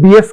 BS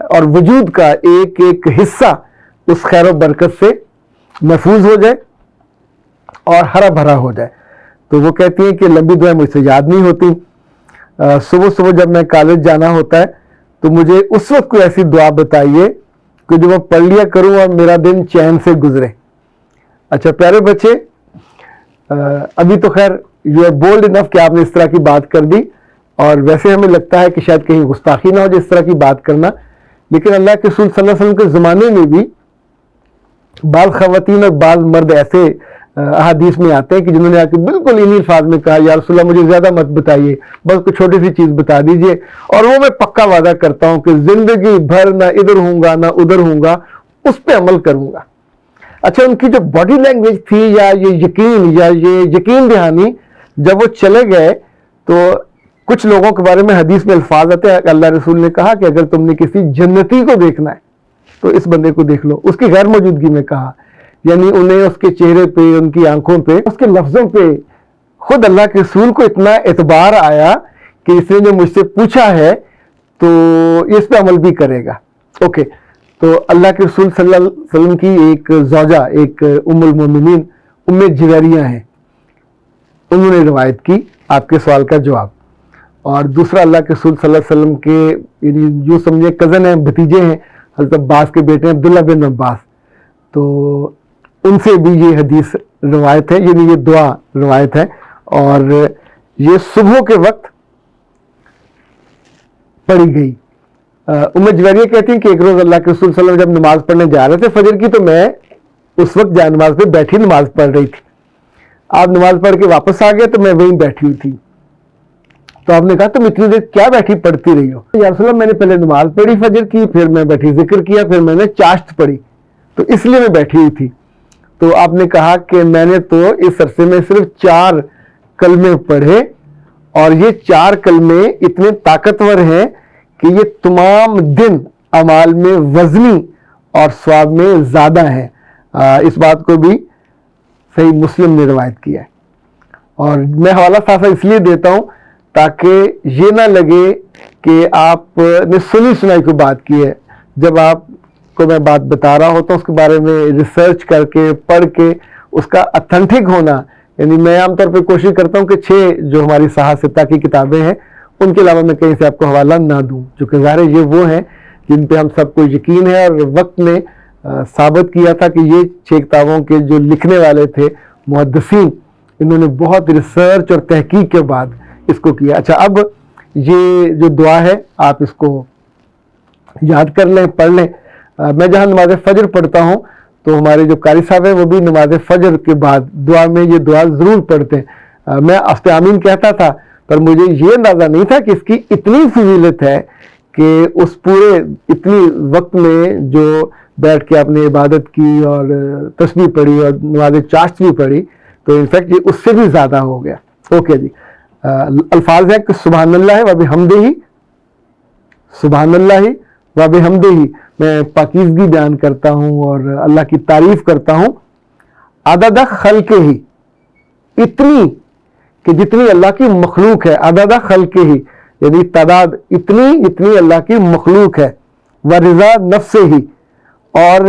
اور وجود کا ایک ایک حصہ اس خیر و برکت سے محفوظ ہو جائے اور ہرا بھرا ہو جائے. تو وہ کہتی ہیں کہ لمبی دعائیں مجھ سے یاد نہیں ہوتی. صبح صبح جب میں کالج جانا ہوتا ہے تو مجھے اس وقت کوئی ایسی دعا بتائیے کہ جو میں پڑھ لیا کروں اور میرا دن چین سے گزرے. اچھا پیارے بچے، ابھی تو خیر یو آر بولڈ انف کہ آپ نے اس طرح کی بات کر دی، اور ویسے ہمیں لگتا ہے کہ شاید کہیں گستاخی نہ ہو جو اس طرح کی بات کرنا، لیکن اللہ کے رسول صلی اللہ علیہ وسلم کے زمانے میں بھی بعض خواتین اور بعض مرد ایسے احادیث میں آتے ہیں کہ جنہوں نے آ کے بالکل انہی الفاظ میں کہا یا رسول اللہ مجھے زیادہ مت بتائیے، بس کوئی چھوٹی سی چیز بتا دیجئے، اور وہ میں پکا وعدہ کرتا ہوں کہ زندگی بھر نہ ادھر ہوں گا نہ ادھر ہوں گا، اس پہ عمل کروں گا. اچھا ان کی جو باڈی لینگویج تھی یا یہ یقین دہانی، جب وہ چلے گئے تو کچھ لوگوں کے بارے میں حدیث میں الفاظ آتے ہیں کہ اللہ رسول نے کہا کہ اگر تم نے کسی جنتی کو دیکھنا ہے تو اس بندے کو دیکھ لو. اس کی غیر موجودگی میں کہا، یعنی انہیں اس کے چہرے پہ، ان کی آنکھوں پہ، اس کے لفظوں پہ خود اللہ کے رسول کو اتنا اعتبار آیا کہ اس نے جو مجھ سے پوچھا ہے تو اس پہ عمل بھی کرے گا. اوکے، تو اللہ کے رسول صلی اللہ علیہ وسلم کی ایک زوجہ، ایک ام المومنین ام جویریہ ہیں، انہوں نے روایت کی آپ کے سوال کا جواب. اور دوسرا اللہ کے رسول صلی اللہ علیہ وسلم کے یعنی جو سمجھے کزن ہیں، بھتیجے ہیں، حضرت عباس کے بیٹے ہیں عبداللہ بن عباس، تو ان سے بھی یہ حدیث روایت ہے، یعنی یہ دعا روایت ہے. اور یہ صبح کے وقت پڑھی گئی. ام جویریہ کہتی ہیں کہ ایک روز اللہ کے رسول صلی اللہ علیہ وسلم جب نماز پڑھنے جا رہے تھے فجر کی، تو میں اس وقت جائے نماز پہ بیٹھی نماز پڑھ رہی تھی. آپ نماز پڑھ کے واپس آ گئے تو میں وہیں بیٹھی ہوئی تھی. تو آپ نے کہا تم اتنی دیر کیا بیٹھی پڑھتی رہی ہو؟ یا رسول اللہ میں نے پہلے نماز پڑھی فجر کی، پھر میں بیٹھی ذکر کیا، پھر میں نے چاشت پڑھی، تو اس لیے میں بیٹھی ہوئی تھی. تو آپ نے کہا کہ میں نے تو اس عرصے میں صرف 4 کلمے پڑھے، اور یہ 4 کلمے اتنے طاقتور ہیں کہ یہ تمام دن اعمال میں وزنی اور ثواب میں زیادہ ہیں. اس بات کو بھی صحیح مسلم نے روایت کیا ہے. اور میں حوالہ ساتھ اس لیے دیتا ہوں تاکہ یہ نہ لگے کہ آپ نے سنی سنائی کو بات کی ہے. جب آپ کو میں بات بتا رہا ہوتا ہوں اس کے بارے میں ریسرچ کر کے پڑھ کے اس کا اتھینٹک ہونا، یعنی میں عام طور پہ کوشش کرتا ہوں کہ 6 جو ہماری صحاح ستہ کی کتابیں ہیں ان کے علاوہ میں کہیں سے آپ کو حوالہ نہ دوں، چونکہ ظاہر ہے یہ وہ ہیں جن پہ ہم سب کو یقین ہے، اور وقت نے ثابت کیا تھا کہ یہ 6 کتابوں کے جو لکھنے والے تھے محدثین، انہوں نے بہت ریسرچ اور تحقیق کے بعد اس کو کیا. اچھا اب یہ جو دعا ہے آپ اس کو یاد کر لیں، پڑھ لیں. میں جہاں نماز فجر پڑھتا ہوں تو ہمارے جو قاری صاحب ہیں وہ بھی نماز فجر کے بعد دعا میں یہ دعا ضرور پڑھتے ہیں. میں افت آمین کہتا تھا، پر مجھے یہ اندازہ نہیں تھا کہ اس کی اتنی فضیلت ہے کہ اس پورے اتنی وقت میں جو بیٹھ کے آپ نے عبادت کی اور تسبیح پڑھی اور نماز چاشت بھی پڑھی، تو انفیکٹ یہ اس سے بھی زیادہ ہو گیا. اوکے جی، الفاظ ہے کہ سبحان اللہ و بحمدہ، سبحان اللہ و بحمدہ، میں پاکیزگی بیان کرتا ہوں اور اللہ کی تعریف کرتا ہوں. عدد خلق ہی، اتنی کہ جتنی اللہ کی مخلوق ہے. عدد خلق ہی یعنی تعداد اتنی جتنی اللہ کی مخلوق ہے. ورضا نفس ہی، اور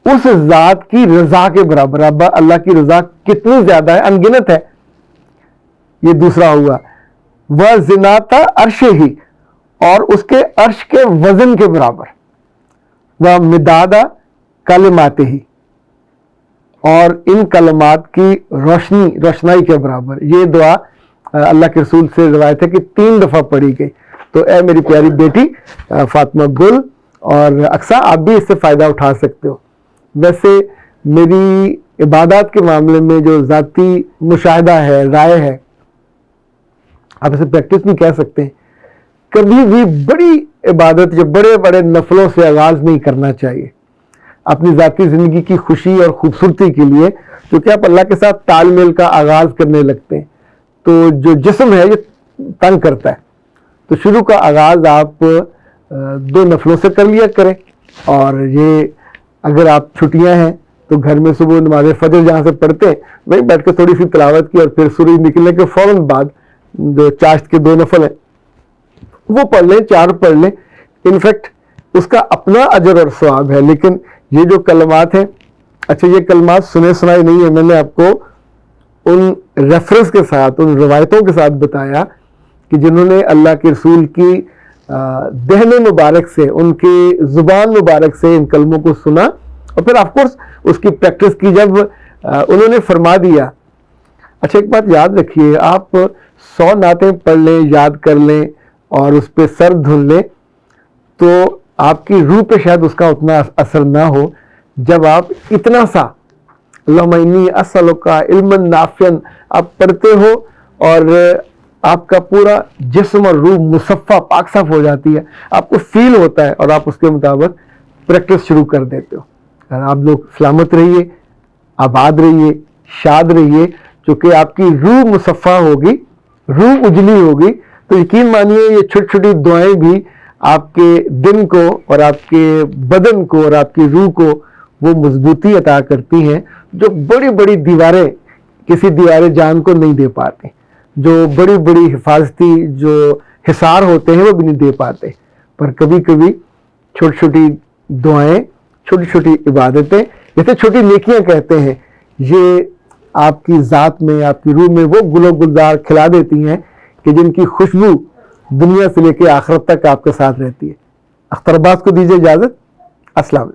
اس ذات کی رضا کے برابر. اب اللہ کی رضا کتنی زیادہ ہے، انگنت ہے. یہ دوسرا ہوا. وزنات عرش ہی، اور اس کے عرش کے وزن کے برابر. ومداد کلمات ہی، اور ان کلمات کی روشنائی کے برابر. یہ دعا اللہ کے رسول سے روایت ہے کہ 3 دفعہ پڑھی گئی. تو اے میری پیاری بیٹی فاطمہ گل اور اقصیٰ، آپ بھی اس سے فائدہ اٹھا سکتے ہو. ویسے میری عبادات کے معاملے میں جو ذاتی مشاہدہ ہے، رائے ہے، آپ اسے پریکٹس بھی کہہ سکتے ہیں، کبھی بھی بڑی عبادت جو بڑے بڑے نفلوں سے آغاز نہیں کرنا چاہیے. اپنی ذاتی زندگی کی خوشی اور خوبصورتی کے لیے، کیونکہ آپ اللہ کے ساتھ تال میل کا آغاز کرنے لگتے ہیں تو جو جسم ہے یہ تنگ کرتا ہے. تو شروع کا آغاز آپ 2 نفلوں سے کر لیا کریں. اور یہ اگر آپ چھٹیاں ہیں تو گھر میں صبح نماز فجر جہاں سے پڑھتے ہیں وہیں بیٹھ کے تھوڑی سی تلاوت کی، اور پھر سورج نکلنے کے فوراً بعد جو چاشت کے 2 نفل ہیں وہ پڑھ لیں، 4 پڑھ لیں. انفیکٹ اس کا اپنا اجر اور ثواب ہے. لیکن یہ جو کلمات ہیں، اچھا یہ کلمات سنے سنائی نہیں ہے، میں نے آپ کو ان ریفرنس کے ساتھ، ان روایتوں کے ساتھ بتایا کہ جنہوں نے اللہ کے رسول کی دہن مبارک سے، ان کی زبان مبارک سے ان کلموں کو سنا اور پھر آف کورس اس کی پریکٹس کی. جب انہوں نے فرما دیا. اچھا ایک بات یاد رکھیے، آپ 100 نعتیں پڑھ لیں، یاد کر لیں اور اس پہ سر دھل لیں تو آپ کی روح پہ شاید اس کا اتنا اثر نہ ہو. جب آپ اتنا سا اللہم انی اسألک علما نافعا آپ پڑھتے ہو اور آپ کا پورا جسم اور روح مصفہ پاک صاف ہو جاتی ہے، آپ کو فیل ہوتا ہے اور آپ اس کے مطابق پریکٹس شروع کر دیتے ہو. آپ لوگ سلامت رہیے، آباد رہیے، شاد رہیے. چونکہ آپ کی روح مصفہ ہوگی، روح اجلی ہوگی تو یقین مانیے یہ چھوٹی چھوٹی دعائیں بھی آپ کے دن کو اور آپ کے بدن کو اور آپ کی روح کو وہ مضبوطی عطا کرتی ہیں جو بڑی بڑی دیواریں کسی دیوار جان کو نہیں دے پاتے، جو بڑی بڑی حفاظتی جو حصار ہوتے ہیں وہ بھی نہیں دے پاتے. پر کبھی کبھی چھوٹی چھوٹی دعائیں، چھوٹی چھوٹی عبادتیں، جیسے چھوٹی نیکیاں کہتے ہیں، یہ آپ کی ذات میں، آپ کی روح میں وہ گل و گلزار کھلا دیتی ہیں کہ جن کی خوشبو دنیا سے لے کے آخرت تک آپ کے ساتھ رہتی ہے. اختر عباس کو دیجیے اجازت. السلام علیکم.